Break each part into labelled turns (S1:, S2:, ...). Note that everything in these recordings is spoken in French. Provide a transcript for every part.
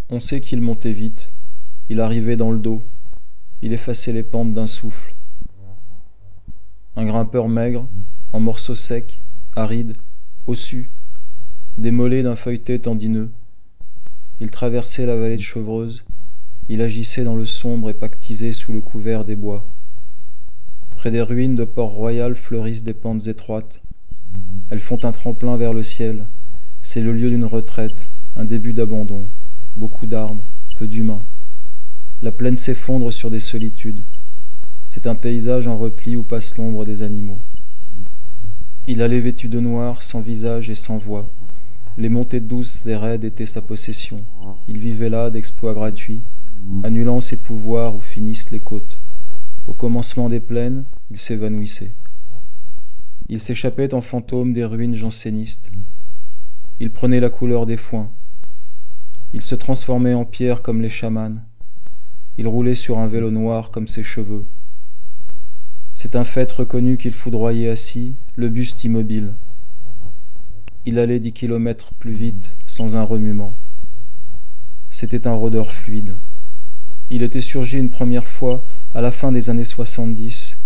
S1: On sait qu'il montait vite, il arrivait dans le dos, il effaçait les pentes d'un souffle. Un grimpeur maigre, en morceaux secs, arides, ossus, démolé d'un feuilleté tendineux. Il traversait la vallée de Chevreuse, il agissait dans le sombre et pactisait sous le couvert des bois. Près des ruines de Port-Royal fleurissent des pentes étroites. Elles font un tremplin vers le ciel. C'est le lieu d'une retraite, un début d'abandon. Beaucoup d'arbres, peu d'humains. La plaine s'effondre sur des solitudes. C'est un paysage en repli où passe l'ombre des animaux. Il allait vêtu de noir, sans visage et sans voix. Les montées douces et raides étaient sa possession. Il vivait là d'exploits gratuits, annulant ses pouvoirs où finissent les côtes. Au commencement des plaines, il s'évanouissait. Il s'échappait en fantôme des ruines jansénistes. Il prenait la couleur des foins. Il se transformait en pierre comme les chamans. Il roulait sur un vélo noir comme ses cheveux. C'est un fait reconnu qu'il foudroyait assis, le buste immobile. Il allait 10 kilomètres plus vite, sans un remuement. C'était un rôdeur fluide. Il était surgi une première fois à la fin des années 70.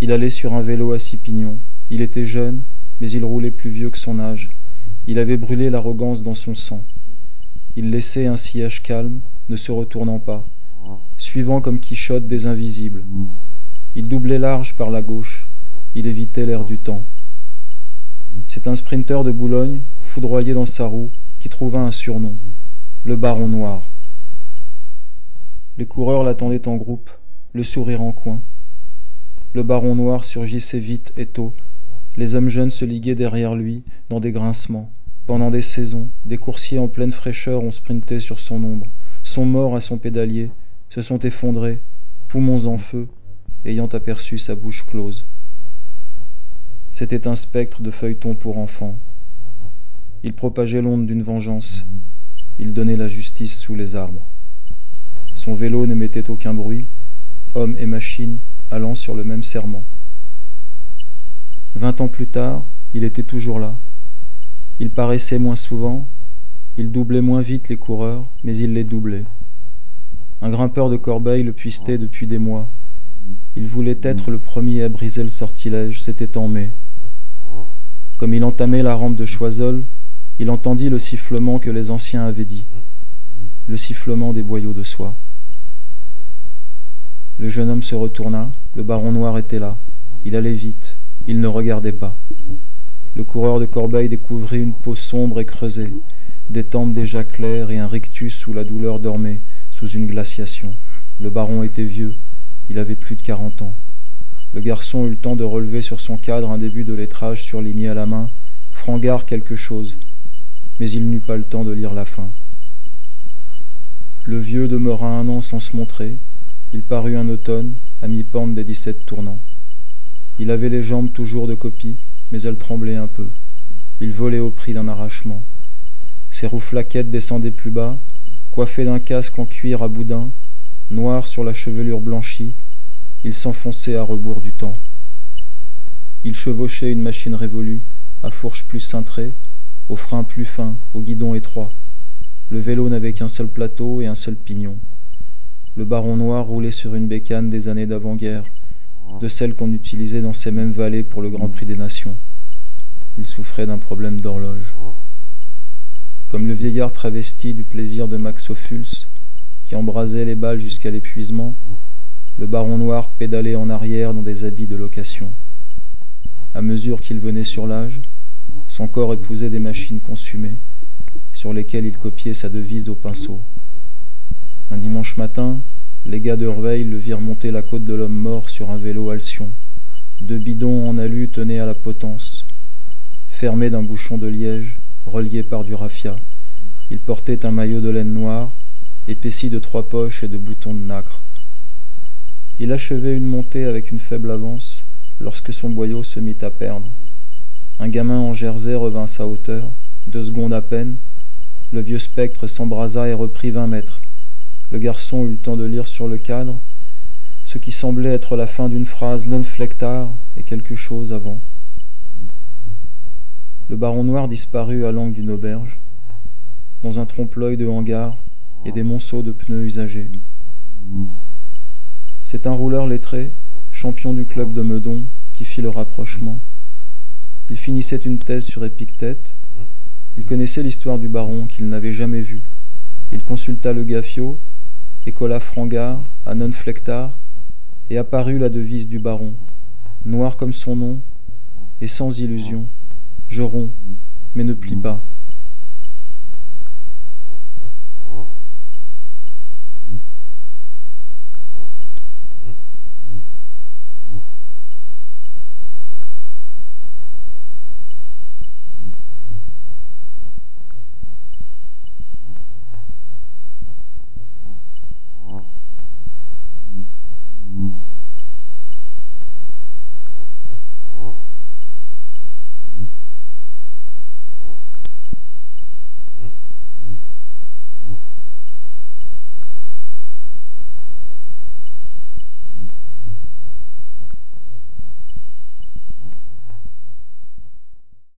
S1: Il allait sur un vélo à 6 pignons. Il était jeune, mais il roulait plus vieux que son âge. Il avait brûlé l'arrogance dans son sang. Il laissait un sillage calme, ne se retournant pas, suivant comme Quichotte des invisibles. Il doublait large par la gauche, il évitait l'air du temps. C'est un sprinter de Boulogne, foudroyé dans sa roue, qui trouva un surnom, le Baron Noir. Les coureurs l'attendaient en groupe, le sourire en coin. Le Baron Noir surgissait vite et tôt. Les hommes jeunes se liguaient derrière lui, dans des grincements. Pendant des saisons, des coursiers en pleine fraîcheur ont sprinté sur son ombre, sont morts à son pédalier, se sont effondrés, poumons en feu, ayant aperçu sa bouche close. C'était un spectre de feuilleton pour enfants. Il propageait l'onde d'une vengeance. Il donnait la justice sous les arbres. Son vélo n'émettait aucun bruit, hommes et machines allant sur le même serment. 20 ans plus tard, il était toujours là. Il paraissait moins souvent, il doublait moins vite les coureurs, mais il les doublait. Un grimpeur de Corbeil le puistait depuis des mois. Il voulait être le premier à briser le sortilège, c'était en mai. Comme il entamait la rampe de Choiseul, il entendit le sifflement que les anciens avaient dit, le sifflement des boyaux de soie. Le jeune homme se retourna, le Baron Noir était là. Il allait vite, il ne regardait pas. Le coureur de Corbeil découvrit une peau sombre et creusée, des tempes déjà claires et un rictus où la douleur dormait, sous une glaciation. Le baron était vieux, il avait plus de 40 ans. Le garçon eut le temps de relever sur son cadre un début de lettrage surligné à la main, Frangard quelque chose, mais il n'eut pas le temps de lire la fin. Le vieux demeura un an sans se montrer, il parut un automne, à mi-pente des 17 tournants. Il avait les jambes toujours de copie, mais elles tremblaient un peu. Il volait au prix d'un arrachement. Ses rouflaquettes descendaient plus bas, coiffé d'un casque en cuir à boudin, noir sur la chevelure blanchie, il s'enfonçait à rebours du temps. Il chevauchait une machine révolue, à fourche plus cintrée, aux freins plus fins, au guidon étroit. Le vélo n'avait qu'un seul plateau et un seul pignon. Le Baron Noir roulait sur une bécane des années d'avant-guerre, de celles qu'on utilisait dans ces mêmes vallées pour le Grand Prix des Nations. Il souffrait d'un problème d'horloge. Comme le vieillard travesti du plaisir de Max Ophuls, qui embrasait les balles jusqu'à l'épuisement, le Baron Noir pédalait en arrière dans des habits de location. À mesure qu'il venait sur l'âge, son corps épousait des machines consumées, sur lesquelles il copiait sa devise au pinceau. Un dimanche matin, les gars d'Urveil le virent monter la côte de l'homme mort sur un vélo Alcyon. 2 bidons en alu tenaient à la potence. Fermé d'un bouchon de liège, relié par du raffia, il portait un maillot de laine noire, épaissi de 3 poches et de boutons de nacre. Il achevait une montée avec une faible avance, lorsque son boyau se mit à perdre. Un gamin en jersey revint à sa hauteur, 2 secondes à peine. Le vieux spectre s'embrasa et reprit 20 mètres. Le garçon eut le temps de lire sur le cadre ce qui semblait être la fin d'une phrase non flectard et quelque chose avant. Le Baron Noir disparut à l'angle d'une auberge. Dans un trompe-l'œil de hangar, et des monceaux de pneus usagés. C'est un rouleur lettré, champion du club de Meudon, qui fit le rapprochement. Il finissait une thèse sur Épictète. Il connaissait l'histoire du baron qu'il n'avait jamais vue. Il consulta le Gaffio, écola Frangard à Non Flectar, et apparut la devise du baron, noir comme son nom, et sans illusion. Je romps, mais ne plie pas.